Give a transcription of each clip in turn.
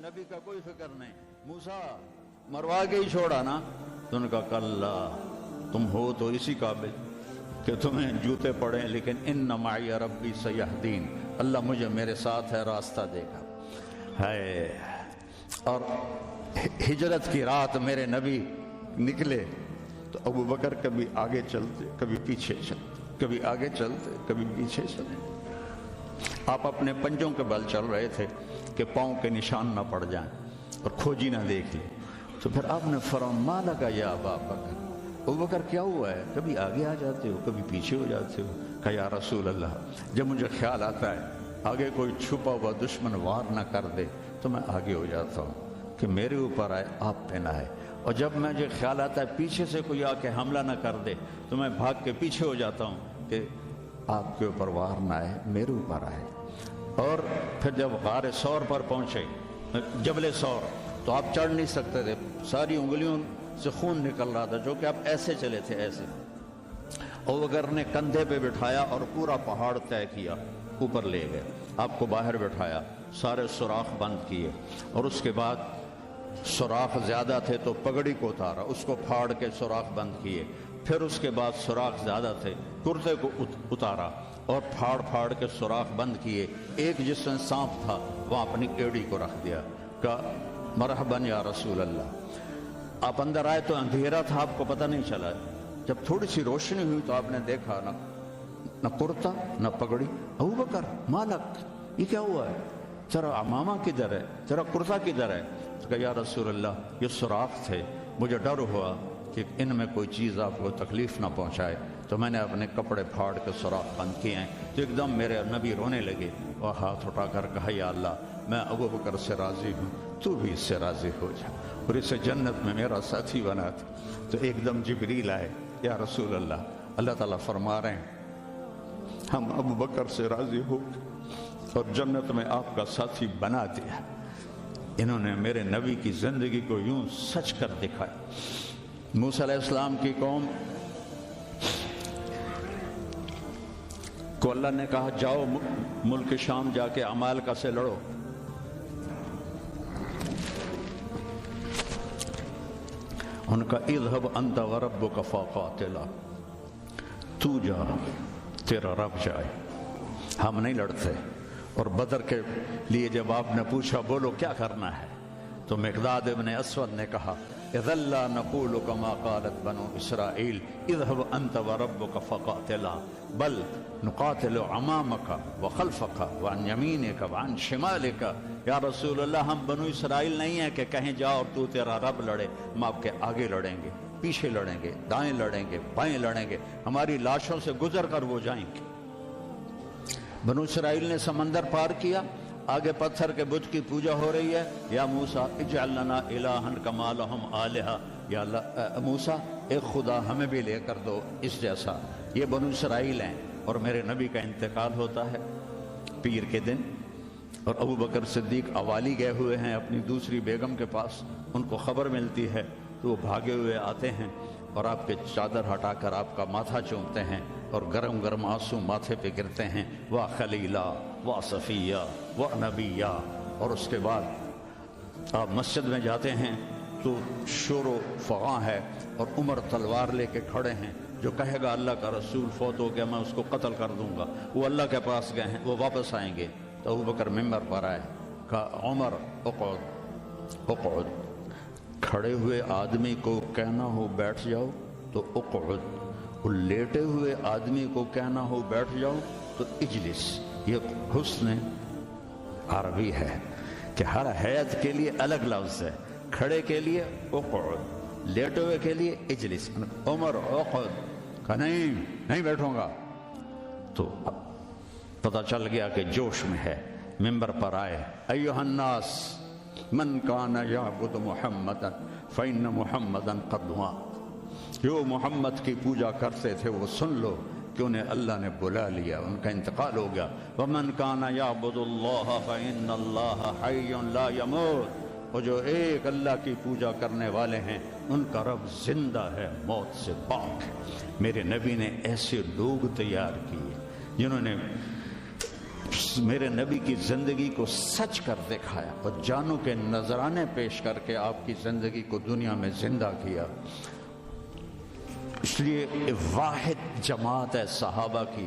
نبی کا کوئی فکر نہیں. موسیٰ مروا کے ہی چھوڑا نا. تو ان کا کلا تم ہو تو اسی قابل کہ تمہیں جوتے پڑیں، لیکن ان معی ربی سیہدین، اللہ مجھے میرے ساتھ ہے، راستہ دے گا. ہے اور ہجرت کی رات میرے نبی نکلے تو ابو بکر کبھی آگے چلتے کبھی پیچھے چلتے، کبھی آگے چلتے کبھی پیچھے چلتے. آپ اپنے پنجوں کے بل چل رہے تھے کہ پاؤں کے نشان نہ پڑ جائیں اور کھوجی نہ دیکھ لیں. تو پھر آپ نے فرمایا ما لکا یا ابا بکر، ابو بکر کیا ہوا ہے؟ کبھی آگے آ جاتے ہو کبھی پیچھے ہو جاتے ہو. کہا یا رسول اللہ، جب مجھے خیال آتا ہے آگے کوئی چھپا ہوا دشمن وار نہ کر دے تو میں آگے ہو جاتا ہوں کہ میرے اوپر آئے، آپ پہ نہ آئے. اور جب مجھے خیال آتا ہے پیچھے سے کوئی آ کے حملہ نہ کر دے تو میں بھاگ کے پیچھے ہو جاتا ہوں کہ آپ کے اوپر وار نہ آئے، میرے اوپر آئے. اور پھر جب غار ثور پر پہنچے، جبل ثور، تو آپ چڑھ نہیں سکتے تھے، ساری انگلیوں سے خون نکل رہا تھا، جو کہ آپ ایسے چلے تھے ایسے. ابو بکر نے کندھے پہ بٹھایا اور پورا پہاڑ طے کیا، اوپر لے گئے. آپ کو باہر بٹھایا، سارے سوراخ بند کیے، اور اس کے بعد سوراخ زیادہ تھے تو پگڑی کو اتارا، اس کو پھاڑ کے سوراخ بند کیے. پھر اس کے بعد سوراخ زیادہ تھے، کرتے کو اتارا اور پھاڑ پھاڑ کے سوراخ بند کیے. ایک جس میں سانپ تھا وہ اپنی ایڑی کو رکھ دیا. کہا مرحباً یا رسول اللہ. آپ اندر آئے تو اندھیرا تھا، آپ کو پتہ نہیں چلا. جب تھوڑی سی روشنی ہوئی تو آپ نے دیکھا نہ کرتا نہ پگڑی. ابو بکر مالک، یہ کیا ہوا ہے؟ تیرا عمامہ کدھر ہے؟ تیرا کرتا کدھر ہے؟ تو کہا یا رسول اللہ یہ سوراخ تھے، مجھے ڈر ہوا کہ ان میں کوئی چیز آپ کو تکلیف نہ پہنچائے تو میں نے اپنے کپڑے پھاڑ کے سوراخ بند کیے ہیں. تو ایک دم میرے نبی رونے لگے اور ہاتھ اٹھا کر کہا یا اللہ میں ابو بکر سے راضی ہوں، تو بھی اس سے راضی ہو جا اور اسے جنت میں میرا ساتھی بنا دے. تو ایک دم جبریل آئے، یا رسول اللہ، اللہ تعالیٰ فرما رہے ہیں ہم ابو بکر سے راضی ہو اور جنت میں آپ کا ساتھی بنا دیا. انہوں نے میرے نبی کی زندگی کو یوں سچ کر دکھایا. موسیٰ علیہ السلام کی قوم کو اللہ نے کہا جاؤ ملک شام جا کے عمالقہ سے لڑو. ان کا اذهب انت وربک فقاتلا، تو جا تیرا رب جائے، ہم نہیں لڑتے. اور بدر کے لیے جب آپ نے پوچھا بولو کیا کرنا ہے تو مقداد ابن اسود نے کہا اذا لا نقول كما قالت بنو اسرائیل اذهب انت وربك فقاتلا بل نقاتل امامك وخلفك وعن يمينك وعن شمالك. یا رسول اللہ ہم بنو اسرائیل نہیں ہیں کہ کہیں جا اور تو تیرا رب لڑے. ہم آپ کے آگے لڑیں گے، پیچھے لڑیں گے، دائیں لڑیں گے، بائیں لڑیں گے، ہماری لاشوں سے گزر کر وہ جائیں گے. بنو اسرائیل نے سمندر پار کیا، آگے پتھر کے بت کی پوجا ہو رہی ہے. یا موسیٰ اجعل لنا الہا کما لہم آلہہ، یا اللہ موسیٰ ایک خدا ہمیں بھی لے کر دو اس جیسا. یہ بنو اسرائیل ہیں اور میرے نبی کا انتقال ہوتا ہے پیر کے دن، اور ابو بکر صدیق اوالی گئے ہوئے ہیں اپنی دوسری بیگم کے پاس. ان کو خبر ملتی ہے تو وہ بھاگے ہوئے آتے ہیں اور آپ کے چادر ہٹا کر آپ کا ماتھا چومتے ہیں اور گرم گرم آنسو ماتھے پہ گرتے ہیں. واہ خلیلہ واہ صفیہ واہ نبیہ. اور اس کے بعد آپ مسجد میں جاتے ہیں تو شور و فغاں ہے اور عمر تلوار لے کے کھڑے ہیں. جو کہے گا اللہ کا رسول فوت ہو گیا میں اس کو قتل کر دوں گا، وہ اللہ کے پاس گئے ہیں، وہ واپس آئیں گے. تو ابو بکر ممبر پر آئے، کہا عمر اقعد اقعد. کھڑے ہوئے آدمی کو کہنا ہو بیٹھ جاؤ تو اقعد، اور لیٹے ہوئے آدمی کو کہنا ہو بیٹھ جاؤ تو اجلس. یہ حسن عربی ہے کہ ہر حیت کے لیے الگ لفظ ہے. کھڑے کے لیے اقعد، لیٹے ہوئے کے لیے اجلس. عمر اقعد، کہا نہیں بیٹھوں گا. تو پتہ چل گیا کہ جوش میں ہے. ممبر پر آئے، ایھا الناس من کان یعبد محمدا فإن محمدا قد مات. جو محمد کی پوجا کرتے تھے وہ سن لو کہ انہیں اللہ نے بلا لیا، ان کا انتقال ہو گیا. ومن کان یعبد اللہ فإن اللہ حی لا یموت. اور جو ایک اللہ کی پوجا کرنے والے ہیں ان کا رب زندہ ہے، موت سے پاک ہے. میرے نبی نے ایسے لوگ تیار کیے جنہوں نے میرے نبی کی زندگی کو سچ کر دکھایا اور جانوں کے نذرانے پیش کر کے آپ کی زندگی کو دنیا میں زندہ کیا۔ اس لیے واحد جماعت ہے صحابہ کی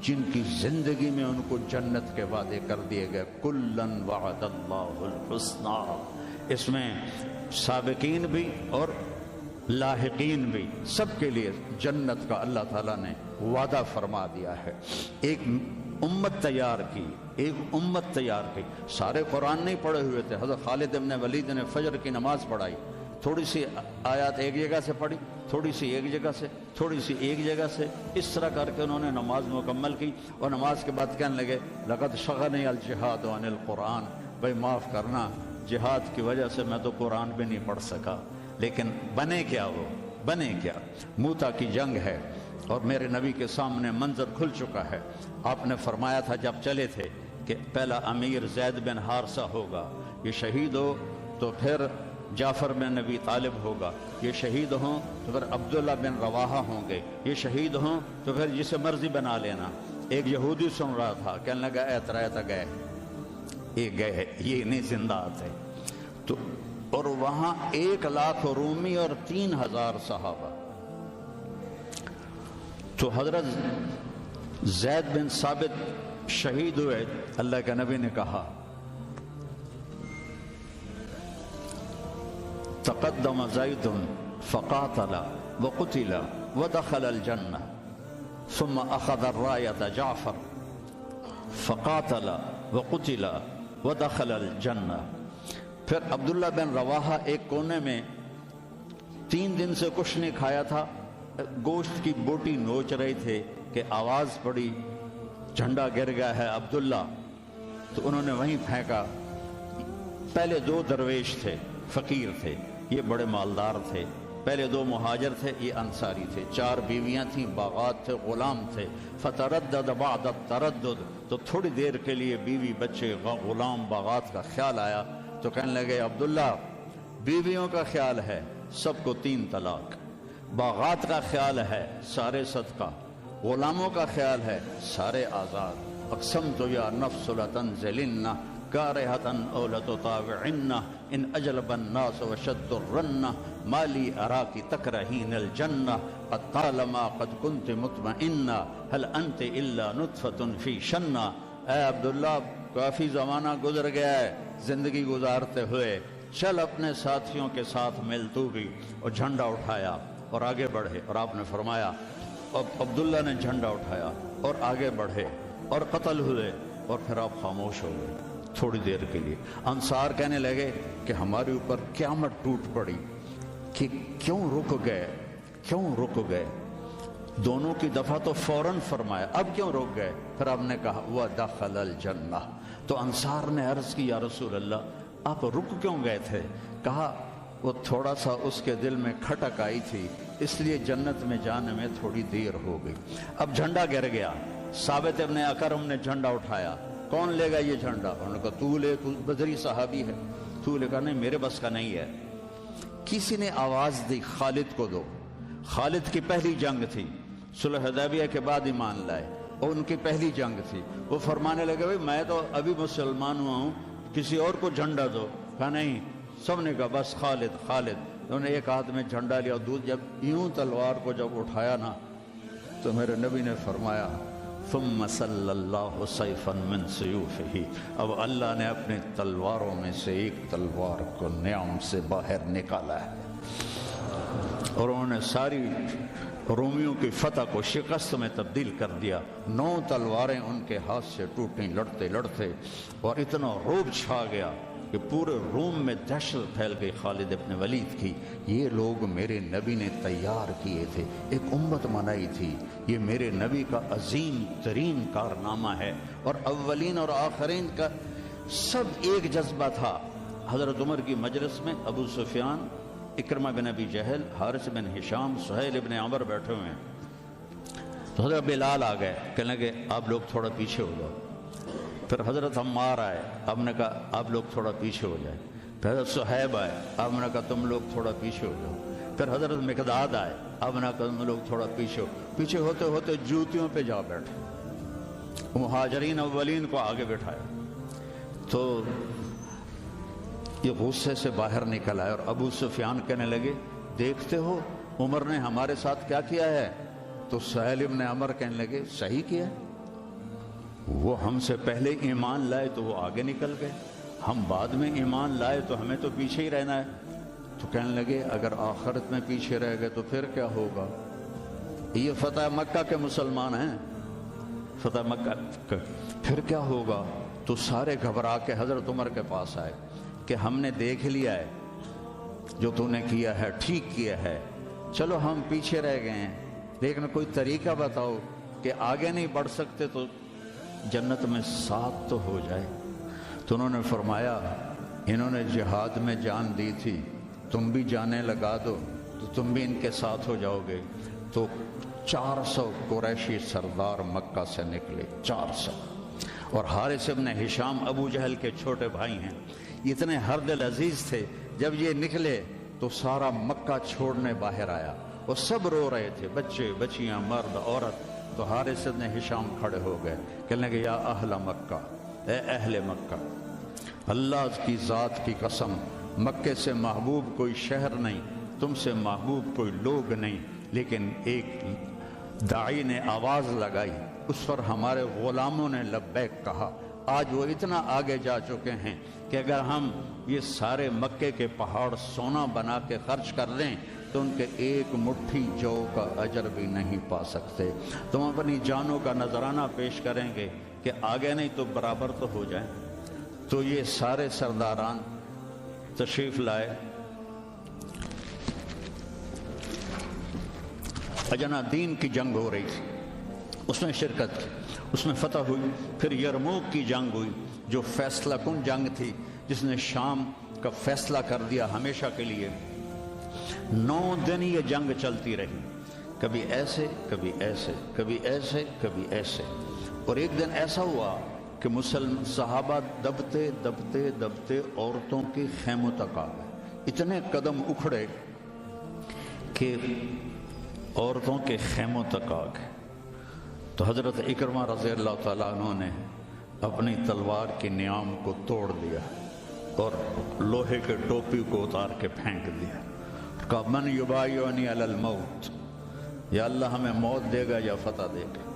جن کی زندگی میں ان کو جنت کے وعدے کر دیے گئے، کلن وعد اللہ الحسنی۔ اس میں سابقین بھی اور لاحقین بھی، سب کے لیے جنت کا اللہ تعالیٰ نے وعدہ فرما دیا ہے۔ ایک امت تیار کی، ایک امت تیار کی۔ سارے قرآن نہیں پڑھے ہوئے تھے، حضرت خالد ابن ولید نے فجر کی نماز پڑھائی، تھوڑی سی آیات ایک جگہ سے پڑھی، تھوڑی سی ایک جگہ سے، تھوڑی سی ایک جگہ سے، اس طرح کر کے انہوں نے نماز مکمل کی، اور نماز کے بعد کہنے لگے لقد شغلنی الجہاد عن القرآن، بھائی معاف کرنا، جہاد کی وجہ سے میں تو قرآن بھی نہیں پڑھ سکا۔ لیکن بنے کیا، وہ بنے کیا؟ موتا کی جنگ ہے اور میرے نبی کے سامنے منظر کھل چکا ہے۔ آپ نے فرمایا تھا جب چلے تھے کہ پہلا امیر زید بن حارثہ ہوگا، یہ شہید ہو تو پھر جعفر بن نبی طالب ہوگا، یہ شہید ہوں تو پھر عبداللہ بن رواحہ ہوں گے، یہ شہید ہوں تو پھر جسے مرضی بنا لینا۔ ایک یہودی سن رہا تھا، کہنے لگا اعتراض گئے، یہ گئے، یہ نہیں زندہ تھے۔ تو اور وہاں 1,00,000 رومی اور 3,000 صحابہ۔ تو حضرت زید بن ثابت شہید ہوئے، اللہ کے نبی نے کہا تقدم زید فقاتل وقتل ودخل الجنہ ثم اخذ الرایۃ جعفر فقاتل وقتل ودخل الجنہ۔ پھر عبداللہ بن رواحہ ایک کونے میں 3 دن سے کچھ نہیں کھایا تھا، گوشت کی بوٹی نوچ رہے تھے کہ آواز پڑی جھنڈا گر گیا ہے عبداللہ، تو انہوں نے وہیں پھینکا۔ پہلے 2 درویش تھے، فقیر تھے، یہ بڑے مالدار تھے۔ پہلے 2 مہاجر تھے، یہ انصاری تھے۔ 4 بیویاں تھیں، باغات تھے، غلام تھے۔ فتردد بعد التردد، تو تھوڑی دیر کے لیے بیوی بچے غلام باغات کا خیال آیا، تو کہنے لگے عبداللہ بیویوں کا خیال ہے سب کو 3 طلاق، باغات کا خیال ہے سارے صدقہ، غلاموں کا خیال ہے سارے آزاد۔ اقسمت یا نفس لتنزلن کارہتن او لتطاوعن ان اجلب الناس وشد الرن ما لی اراکی تکرہین الجنہ قد طالما قد کنت مطمئنہ هل انت الا نطفۃ فی شنہ۔ اے عبداللہ کافی زمانہ گزر گیا ہے زندگی گزارتے ہوئے، چل اپنے ساتھیوں کے ساتھ مل تو بھی۔ اور جھنڈا اٹھایا اور آگے بڑھے، اور آپ نے فرمایا، اب عبداللہ نے جھنڈا اٹھایا اور آگے بڑھے اور قتل ہوئے، اور پھر آپ خاموش ہو گئے تھوڑی دیر کے لیے۔ انصار کہنے لگے کہ ہمارے اوپر قیامت ٹوٹ پڑی کہ کیوں رک گئے، کیوں رک گئے؟ دونوں کی دفعہ تو فوراً فرمایا، اب کیوں رک گئے؟ پھر آپ نے کہا وَدَخَلَ الْجَنَّةَ۔ تو انصار نے عرض کی یا رسول اللہ آپ رک کیوں گئے تھے؟ کہا وہ تھوڑا سا اس کے دل میں کھٹک آئی تھی، اس لیے جنت میں جانے میں تھوڑی دیر ہو گئی۔ اب جھنڈا گر گیا، ثابت ابن اکرم نے جھنڈا اٹھایا، کون لے گا یہ جھنڈا؟ انہوں نے کہا تو لے، تو بدری صحابی ہے۔ تو لے کہا نہیں میرے بس کا نہیں ہے۔ کسی نے آواز دی خالد کو دو۔ خالد کی پہلی جنگ تھی، صلح حدیبیہ کے بعد ایمان لائے، اور ان کی پہلی جنگ تھی۔ وہ فرمانے لگے بھائی میں تو ابھی مسلمان ہوا ہوں، کسی اور کو جھنڈا دو۔ کہا نہیں، سب نے کہا بس خالد خالد۔ انہوں نے ایک ہاتھ میں جھنڈا لیا، دودھ جب یوں تلوار کو جب اٹھایا نا، تو میرے نبی نے فرمایا ثم صلی اللہ سیفا من سیوفہ، اب اللہ نے اپنے تلواروں میں سے ایک تلوار کو نیام سے باہر نکالا ہے، اور انہوں نے ساری رومیوں کی فتح کو شکست میں تبدیل کر دیا۔ 9 تلواریں ان کے ہاتھ سے ٹوٹیں لڑتے لڑتے، اور اتنا رعب چھا گیا کہ پورے روم میں دہشت پھیل گئی خالد ابن ولید کی۔ یہ لوگ میرے نبی نے تیار کیے تھے، ایک امت بنائی تھی، یہ میرے نبی کا عظیم ترین کارنامہ ہے، اور اولین اور آخرین کا سب ایک جذبہ تھا۔ حضرت عمر کی مجلس میں ابو سفیان، اکرمہ بن ابی جہل، حارث بن ہشام، سہیل ابن عمر بیٹھے ہوئے ہیں۔ تو حضرت بلال آ گئے، کہنے لگے آپ لوگ تھوڑا پیچھے ہو جاؤ۔ پھر حضرت عمار آئے، آپ نے کہا آپ لوگ تھوڑا پیچھے ہو جائے۔ پھر حضرت صہیب آئے، آپ نے کہا تم لوگ تھوڑا پیچھے ہو جاؤ۔ پھر حضرت مقداد آئے، آپ نے کہا تم لوگ تھوڑا پیچھے ہو۔ پیچھے ہوتے ہوتے جوتیوں پہ جا بیٹھے، مہاجرین اولین کو آگے بٹھایا۔ تو یہ غصے سے باہر نکل آئے اور ابو سفیان کہنے لگے دیکھتے ہو عمر نے ہمارے ساتھ کیا کیا ہے؟ تو سہیل ابن عمر کہنے لگے صحیح کیا، وہ ہم سے پہلے ایمان لائے تو وہ آگے نکل گئے، ہم بعد میں ایمان لائے تو ہمیں تو پیچھے ہی رہنا ہے۔ تو کہنے لگے اگر آخرت میں پیچھے رہ گئے تو پھر کیا ہوگا؟ یہ فتح مکہ کے مسلمان ہیں، فتح مکہ کا پھر کیا ہوگا؟ تو سارے گھبرا کے حضرت عمر کے پاس آئے کہ ہم نے دیکھ لیا ہے جو تو نے کیا ہے ٹھیک کیا ہے، چلو ہم پیچھے رہ گئے ہیں لیکن کوئی طریقہ بتاؤ کہ آگے نہیں بڑھ سکتے تو جنت میں ساتھ تو ہو جائے۔ تو انہوں نے فرمایا انہوں نے جہاد میں جان دی تھی، تم بھی جانے لگا دو تو تم بھی ان کے ساتھ ہو جاؤ گے۔ تو 400 قریشی سردار مکہ سے نکلے، 400، اور حارث ابن ہشام ابو جہل کے چھوٹے بھائی ہیں، اتنے ہر دل عزیز تھے۔ جب یہ نکلے تو سارا مکہ چھوڑنے باہر آیا اور سب رو رہے تھے، بچے بچیاں مرد عورت۔ تو حارث ابن ہشام کھڑے ہو گئے، کہنے لگے یا اہل مکہ، اے اہل مکہ، اللہ کی ذات کی قسم مکے سے محبوب کوئی شہر نہیں، تم سے محبوب کوئی لوگ نہیں، لیکن ایک داعی نے آواز لگائی، اس پر ہمارے غلاموں نے لبیک کہا۔ آج وہ اتنا آگے جا چکے ہیں کہ اگر ہم یہ سارے مکے کے پہاڑ سونا بنا کے خرچ کر دیں تو ان کے ایک مٹھی جو کا اجر بھی نہیں پا سکتے۔ تم اپنی جانوں کا نذرانہ پیش کریں گے کہ آگے نہیں تو برابر تو ہو جائیں۔ تو یہ سارے سرداران تشریف لائے، اجنا دین کی جنگ ہو رہی تھی، اس میں شرکت کی، اس میں فتح ہوئی۔ پھر یرموک کی جنگ ہوئی جو فیصلہ کن جنگ تھی، جس نے شام کا فیصلہ کر دیا ہمیشہ کے لیے۔ 9 دن یہ جنگ چلتی رہی، کبھی ایسے کبھی ایسے کبھی ایسے کبھی ایسے، اور ایک دن ایسا ہوا کہ صحابہ دبتے دبتے دبتے عورتوں کے خیموں تک آ گئے، اتنے قدم اکھڑے کہ عورتوں کے خیموں تک آ گئے۔ تو حضرت اکرمہ رضی اللہ تعالیٰ عنہ نے اپنی تلوار کی نیام کو توڑ دیا اور لوہے کے ٹوپی کو اتار کے پھینک دیا، کہا من یبایعنی علی الموت، یا اللہ ہمیں موت دے گا یا فتح دے گا۔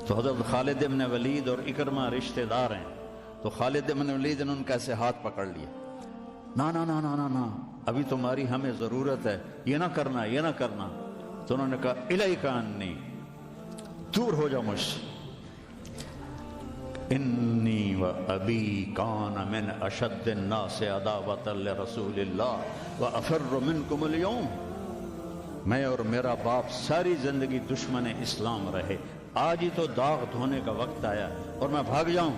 تو حضرت خالد بن ولید اور اکرمہ رشتہ دار ہیں، تو خالد بن ولید نے ان کا ایسے ہاتھ پکڑ لیا، نا نا نا نا نا نا، ابھی تمہاری ہمیں ضرورت ہے، یہ نہ کرنا یہ نہ کرنا۔ تو انہوں نے کہا الیک انی، دور ہو جاؤ مجھ سے، انی و ابی کان من اشد الناس عداوۃ لرسول اللہ و افر منکم اليوم، میں اور میرا باپ ساری زندگی دشمن اسلام رہے، آج ہی تو داغ دھونے کا وقت آیا اور میں بھاگ جاؤں۔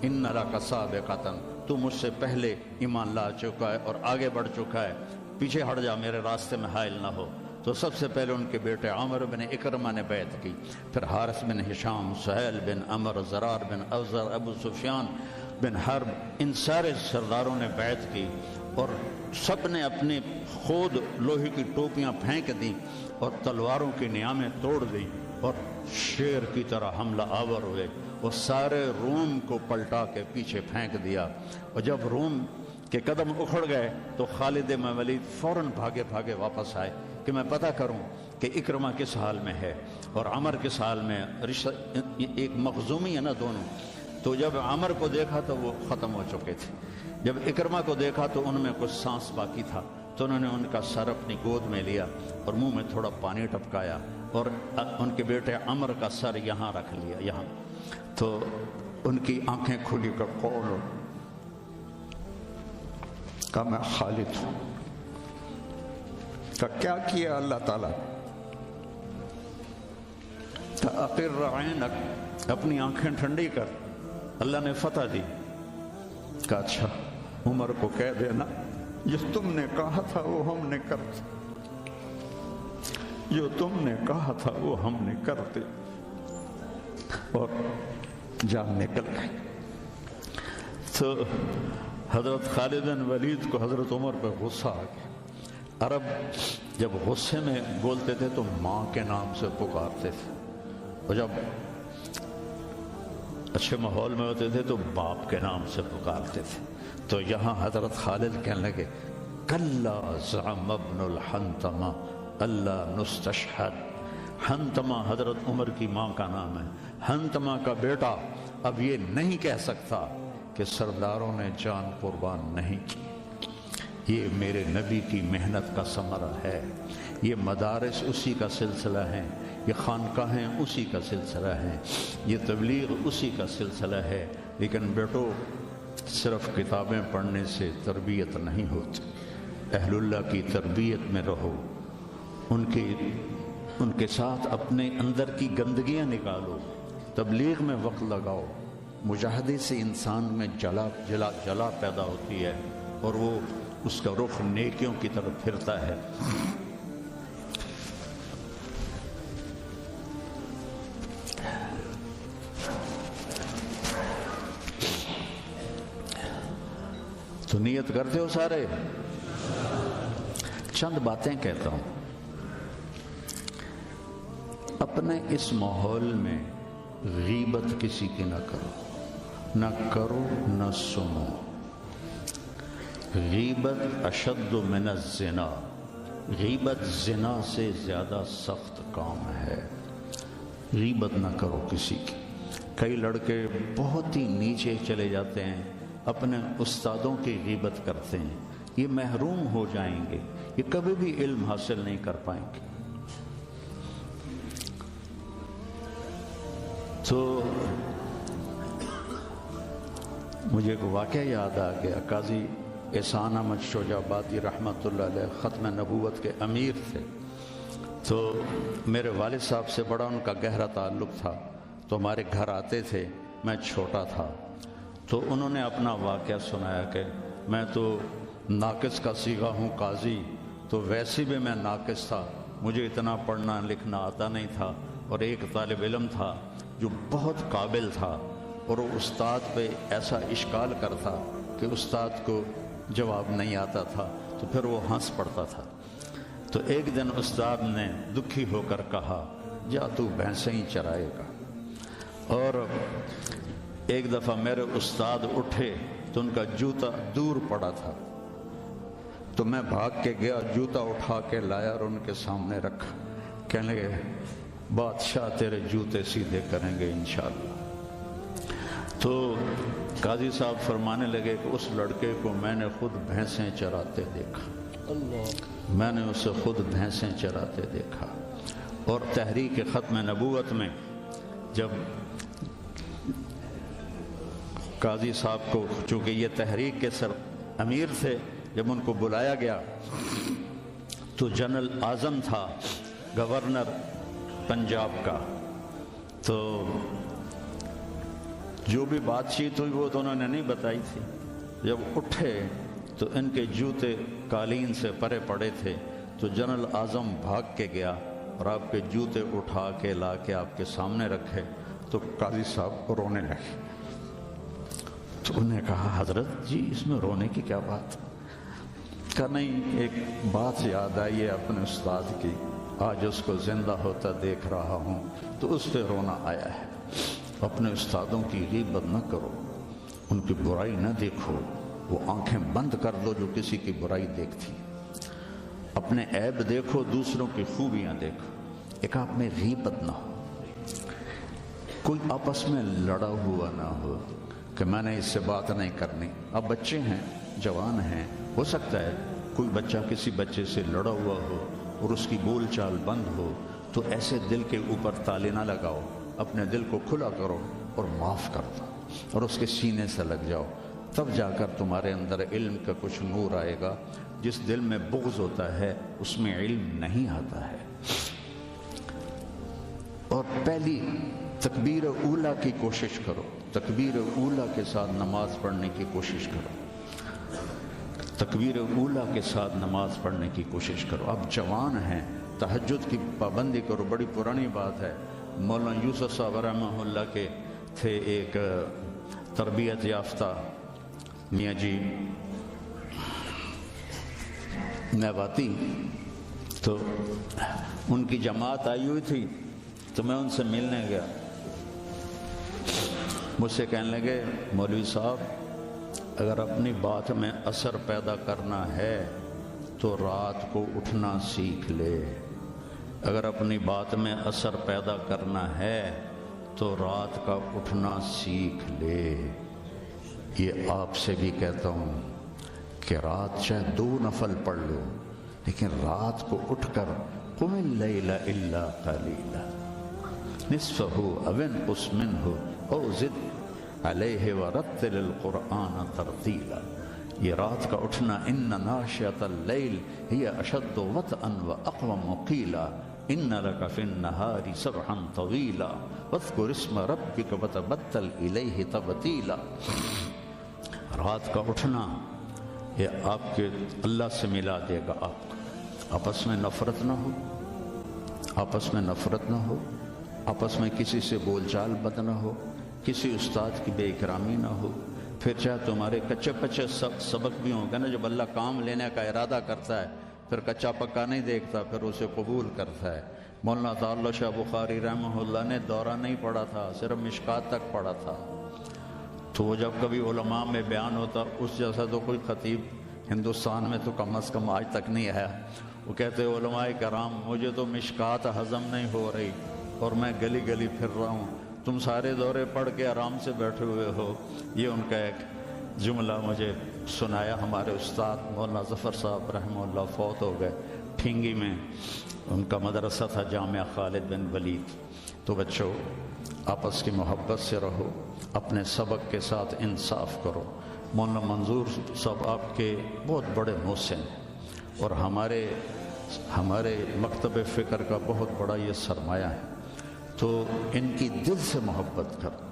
ان لک سابقۃ، تو مجھ سے پہلے ایمان لا چکا ہے اور آگے بڑھ چکا ہے، پیچھے ہٹ جا، میرے راستے میں حائل نہ ہو۔ تو سب سے پہلے ان کے بیٹے عامر بن اکرمہ نے بیعت کی، پھر حارث بن ہشام، سہیل بن عمر، زرار بن اوزر، ابو سفیان بن حرب، ان سارے سرداروں نے بیعت کی، اور سب نے اپنی خود لوہے کی ٹوپیاں پھینک دیں اور تلواروں کی نیامیں توڑ دیں اور شیر کی طرح حملہ آور ہوئے، وہ سارے روم کو پلٹا کے پیچھے پھینک دیا۔ اور جب روم کے قدم اکھڑ گئے تو خالد بن ولید فوراً بھاگے بھاگے واپس آئے کہ میں پتہ کروں کہ اکرمہ کس حال میں ہے اور عمر کس حال میں، رشتہ ایک مخزومی ہے نا دونوں۔ تو جب عمر کو دیکھا تو وہ ختم ہو چکے تھے، جب اکرمہ کو دیکھا تو ان میں کچھ سانس باقی تھا، تو انہوں نے ان کا سر اپنی گود میں لیا اور منہ میں تھوڑا پانی ٹپکایا اور ان کے بیٹے عمر کا سر یہاں رکھ لیا، یہاں۔ تو ان کی آنکھیں کھلی کر قول کہا میں خالد ہوں۔ کیا کیا اللہ تعالیٰ؟ اقر عینک، اپنی آنکھیں ٹھنڈی کر، اللہ نے فتح دی۔ کہا اچھا عمر کو کہہ دینا جو تم نے کہا تھا وہ ہم نے کر دیا، جو تم نے کہا تھا وہ ہم نے کر دیا، اور جان نکل گئی۔ تو حضرت خالد بن ولید کو حضرت عمر پہ غصہ آ گیا۔ عرب جب غصے میں بولتے تھے تو ماں کے نام سے پکارتے تھے، اور جب اچھے ماحول میں ہوتے تھے تو باپ کے نام سے پکارتے تھے۔ تو یہاں حضرت خالد کہنے لگے کلا زعم ابن الحنتمہ اللہ نستشہد. حنتمہ حضرت عمر کی ماں کا نام ہے. حنتمہ کا بیٹا اب یہ نہیں کہہ سکتا کہ سرداروں نے جان قربان نہیں کی. یہ میرے نبی کی محنت کا ثمرہ ہے. یہ مدارس اسی کا سلسلہ ہیں, یہ خانقاہیں اسی کا سلسلہ ہیں, یہ تبلیغ اسی کا سلسلہ ہے. لیکن بیٹو صرف کتابیں پڑھنے سے تربیت نہیں ہوتی. اہل اللہ کی تربیت میں رہو, ان کے ساتھ اپنے اندر کی گندگیاں نکالو, تبلیغ میں وقت لگاؤ. مجاہدے سے انسان میں جلا پیدا ہوتی ہے اور وہ اس کا رخ نیکیوں کی طرف پھرتا ہے. تو نیت کرتے ہو سارے؟ چند باتیں کہتا ہوں. اپنے اس ماحول میں غیبت کسی کی نہ کرو نہ سنو. غیبت اشد من الزنا, غیبت زنا سے زیادہ سخت کام ہے. غیبت نہ کرو کسی کی. کئی لڑکے بہت ہی نیچے چلے جاتے ہیں, اپنے استادوں کی غیبت کرتے ہیں. یہ محروم ہو جائیں گے, یہ کبھی بھی علم حاصل نہیں کر پائیں گے. تو مجھے ایک واقعہ یاد آ گیا. قاضی احسان احمد شجاع آبادی رحمۃ اللہ علیہ ختم نبوت کے امیر تھے. تو میرے والد صاحب سے بڑا ان کا گہرا تعلق تھا. تو ہمارے گھر آتے تھے, میں چھوٹا تھا. تو انہوں نے اپنا واقعہ سنایا کہ میں تو ناقص کا صیغہ ہوں قاضی, تو ویسے بھی میں ناقص تھا, مجھے اتنا پڑھنا لکھنا آتا نہیں تھا. اور ایک طالب علم تھا جو بہت قابل تھا, اور وہ استاد پہ ایسا اشکال کرتا کہ استاد کو جواب نہیں آتا تھا, تو پھر وہ ہنس پڑتا تھا. تو ایک دن استاد نے دکھی ہو کر کہا جا تو بھینسیں ہی چرائے گا. اور ایک دفعہ میرے استاد اٹھے تو ان کا جوتا دور پڑا تھا, تو میں بھاگ کے گیا, جوتا اٹھا کے لایا اور ان کے سامنے رکھا. کہنے لگے بادشاہ تیرے جوتے سیدھے کریں گے انشاءاللہ. تو قاضی صاحب فرمانے لگے کہ اس لڑکے کو میں نے خود بھینسیں چراتے دیکھا, میں نے اسے خود بھینسیں چراتے دیکھا. اور تحریک ختم نبوت میں جب قاضی صاحب کو, چونکہ یہ تحریک کے سر امیر تھے, جب ان کو بلایا گیا تو جنرل اعظم تھا گورنر پنجاب کا. تو جو بھی بات چیت ہوئی وہ تو انہوں نے نہیں بتائی تھی. جب اٹھے تو ان کے جوتے قالین سے پرے پڑے تھے. تو جنرل اعظم بھاگ کے گیا اور آپ کے جوتے اٹھا کے لا کے آپ کے سامنے رکھے. تو قاضی صاحب رونے لگے. تو انہوں نے کہا حضرت جی اس میں رونے کی کیا بات؟ کہا نہیں, ایک بات یاد آئی ہے اپنے استاد کی, آج اس کو زندہ ہوتا دیکھ رہا ہوں تو اس پہ رونا آیا ہے. اپنے استادوں کی غیبت نہ کرو, ان کی برائی نہ دیکھو, وہ آنکھیں بند کر دو جو کسی کی برائی دیکھتی. اپنے عیب دیکھو, دوسروں کی خوبیاں دیکھو. ایک آپ میں غیبت نہ ہو, کوئی آپس میں لڑا ہوا نہ ہو کہ میں نے اس سے بات نہیں کرنی. اب بچے ہیں, جوان ہیں, ہو سکتا ہے کوئی بچہ کسی بچے سے لڑا ہوا ہو اور اس کی بول چال بند ہو, تو ایسے دل کے اوپر تالے نہ لگاؤ, اپنے دل کو کھلا کرو اور معاف کر دو اور اس کے سینے سے لگ جاؤ. تب جا کر تمہارے اندر علم کا کچھ نور آئے گا. جس دل میں بغض ہوتا ہے اس میں علم نہیں آتا ہے. اور پہلی تکبیر اولیٰ کی کوشش کرو, تکبیر اولیٰ کے ساتھ نماز پڑھنے کی کوشش کرو, تکبیر اولیٰ کے ساتھ نماز پڑھنے کی کوشش کرو. اب جوان ہیں, تہجد کی پابندی کرو. بڑی پرانی بات ہے, مولانا یوسف صاحب رحمہ اللہ کے تھے ایک تربیت یافتہ میاں جی میواتی, تو ان کی جماعت آئی ہوئی تھی, تو میں ان سے ملنے گیا. مجھ سے کہنے لگے مولوی صاحب اگر اپنی بات میں اثر پیدا کرنا ہے تو رات کو اٹھنا سیکھ لے. اگر اپنی بات میں اثر پیدا کرنا ہے تو رات کا اٹھنا سیکھ لے. یہ آپ سے بھی کہتا ہوں کہ رات چاہے 2 نفل پڑھ لو، لیکن رات کو اٹھ کر قم اللیل الا قلیلا نصفہ او انقص منہ او زد علیہ ورتل القرآن ترتیلا. یہ رات کا اٹھنا، ان ناشئۃ اللیل ہی اشد وطئا واقوم قیلا ان لک فی النہار سبحا طویلا واذکر اسم ربک وتبتل الیہ تبتیلا. رات کا اٹھنا یہ آپ کے اللہ سے ملا دے گا آپ کو. آپس میں نفرت نہ ہو، آپس میں نفرت نہ ہو، آپس میں کسی سے بول چال بد نہ ہو، کسی استاد کی بے اکرامی نہ ہو. پھر چاہے تمہارے کچے پچے سبق بھی ہوں گے نا، جب اللہ کام لینے کا ارادہ کرتا ہے پھر کچا پکا نہیں دیکھتا، پھر اسے قبول کرتا ہے. مولانا تعالی شاہ بخاری رحمہ اللہ نے دورہ نہیں پڑھا تھا، صرف مشکات تک پڑھا تھا. تو وہ جب کبھی علماء میں بیان ہوتا، اس جیسا تو کوئی خطیب ہندوستان میں تو کم از کم آج تک نہیں آیا. وہ کہتے علماء کرام مجھے تو مشکات ہضم نہیں ہو رہی اور میں گلی گلی پھر رہا ہوں، تم سارے دورے پڑھ کے آرام سے بیٹھے ہوئے ہو. یہ ان کا ایک جملہ مجھے سنایا. ہمارے استاد مولانا ظفر صاحب رحمہ اللہ فوت ہو گئے. ٹھینگی میں ان کا مدرسہ تھا، جامعہ خالد بن ولید. تو بچوں آپس کی محبت سے رہو، اپنے سبق کے ساتھ انصاف کرو. مولانا منظور صاحب آپ کے بہت بڑے محسن اور ہمارے مکتب فکر کا بہت بڑا یہ سرمایہ ہے. تو ان کی دل سے محبت کرو.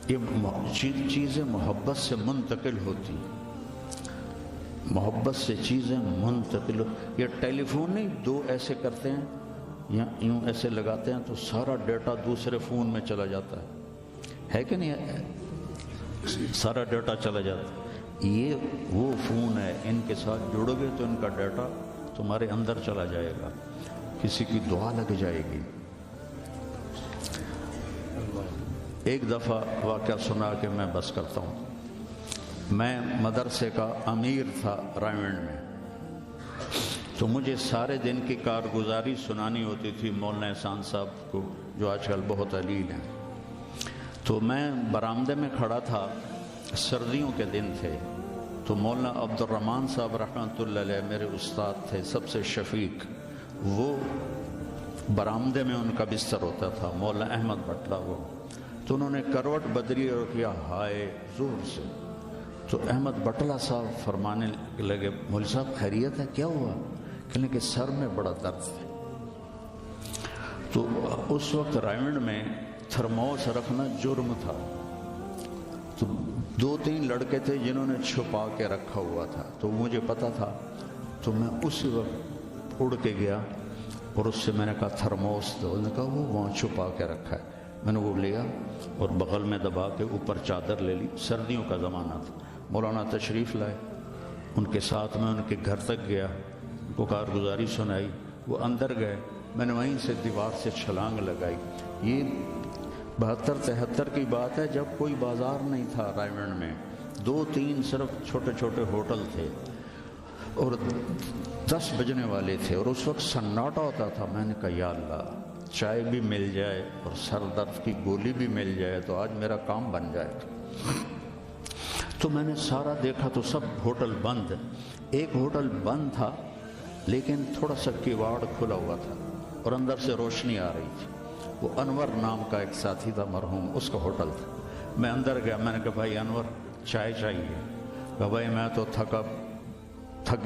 یہ چیزیں محبت سے منتقل ہوتی، محبت سے چیزیں منتقل. یہ ٹیلی فون نہیں 2 ایسے کرتے ہیں یا یوں ایسے لگاتے ہیں تو سارا ڈیٹا دوسرے فون میں چلا جاتا ہے کہ نہیں؟ سارا ڈیٹا چلا جاتا ہے. یہ وہ فون ہے، ان کے ساتھ جڑو گے تو ان کا ڈیٹا تمہارے اندر چلا جائے گا، کسی کی دعا لگ جائے گی. ایک دفعہ واقعہ سنا کہ میں بس کرتا ہوں. میں مدرسے کا امیر تھا رائمنڈ میں، تو مجھے سارے دن کی کارگزاری سنانی ہوتی تھی مولانا احسان صاحب کو، جو آج کل بہت علیل ہیں. تو میں برآمدے میں کھڑا تھا، سردیوں کے دن تھے. تو مولانا عبد الرحمن صاحب رحمۃ اللہ علیہ میرے استاد تھے، سب سے شفیق. وہ برآمدے میں ان کا بستر ہوتا تھا، مولانا احمد بٹلہ. وہ تو انہوں نے کروٹ بدلی اور کیا ہائے زور سے. تو احمد بٹلہ صاحب فرمانے لگے مولوی صاحب خیریت ہے؟ کیا ہوا؟ کہنے کہ سر میں بڑا درد ہے. تو اس وقت رائمنڈ میں تھرموس رکھنا جرم تھا. تو 2-3 لڑکے تھے جنہوں نے چھپا کے رکھا ہوا تھا، تو مجھے پتا تھا. تو میں اسی وقت اڑ کے گیا اور اس سے میں نے کہا تھرموس دو. انہوں نے کہا وہ وہاں چھپا کے رکھا ہے. میں نے وہ لیا اور بغل میں دبا کے اوپر چادر لے لی. سردیوں کا زمانہ تھا. مولانا تشریف لائے، ان کے ساتھ میں ان کے گھر تک گیا، ان کو کارگزاری سنائی. وہ اندر گئے، میں نے وہیں سے دیوار سے چھلانگ لگائی. یہ 72-73 کی بات ہے، جب کوئی بازار نہیں تھا رائمنڈ میں. 2-3 صرف چھوٹے چھوٹے ہوٹل تھے اور 10 بجنے والے تھے اور اس وقت سناٹا ہوتا تھا. میں نے کہا یا اللہ چائے بھی مل جائے اور سر درد کی گولی بھی مل جائے تو آج میرا کام بن جائے. تو میں نے سارا دیکھا تو سب ہوٹل بند. ایک ہوٹل بند تھا لیکن تھوڑا سا کیواڑ کھلا ہوا تھا اور اندر سے روشنی آ رہی تھی. وہ انور نام کا ایک ساتھی تھا مرحوم، اس کا ہوٹل تھا. میں اندر گیا، میں نے کہا بھائی انور چائے چاہیے. کہا بھائی میں تو تھک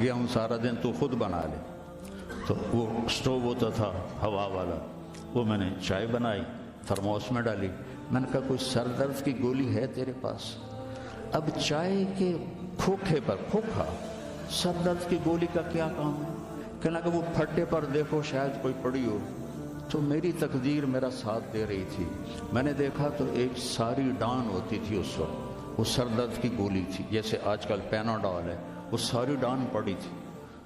گیا ہوں سارا دن، تو خود بنا لے. تو وہ سٹوو ہوتا تھا ہوا والا، وہ میں نے چائے بنائی، تھرموس میں ڈالی. میں نے کہا کوئی سر درد کی گولی ہے تیرے پاس؟ اب چائے کے کھوکھے پر کھوکھا سر درد کی گولی کا کیا کام ہے؟ کہنا کہ وہ پھٹے پر دیکھو شاید کوئی پڑی ہو. تو میری تقدیر میرا ساتھ دے رہی تھی. میں نے دیکھا تو ایک ساری ڈان ہوتی تھی اس وقت، وہ سر درد کی گولی تھی جیسے آج کل پیناڈول ہے، وہ ساری ڈان پڑی تھی.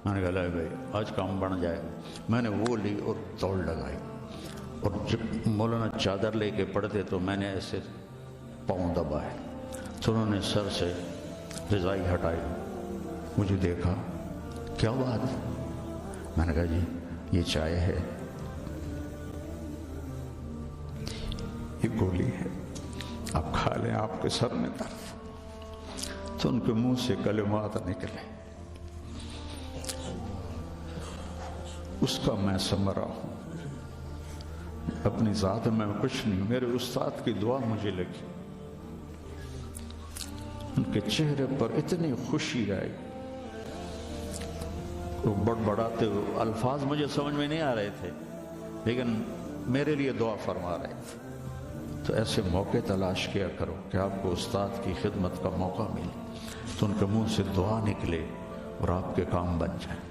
میں نے کہا لے بھائی آج کام بن جائے. میں نے وہ لی اور دوڑ لگائی اور جب مولانا چادر لے کے پڑھتے تو میں نے ایسے پاؤں دبائے تو انہوں نے سر سے غذائی ہٹائی، مجھے دیکھا، کیا بات؟ میں نے کہا جی یہ چائے ہے، یہ گولی ہے، آپ کھا لیں، آپ کے سر میں درد۔ تو ان کے منہ سے کلمات نکلے، اس کا میں ثمرہ ہوں، اپنی ذات میں کچھ نہیں، میرے استاد کی دعا مجھے لگی۔ ان کے چہرے پر اتنی خوشی آئی، وہ بڑبڑاتے ہوئے، الفاظ مجھے سمجھ میں نہیں آ رہے تھے لیکن میرے لیے دعا فرما رہے تھے۔ تو ایسے موقع تلاش کیا کرو کہ آپ کو استاد کی خدمت کا موقع ملے تو ان کے منہ سے دعا نکلے اور آپ کے کام بن جائیں۔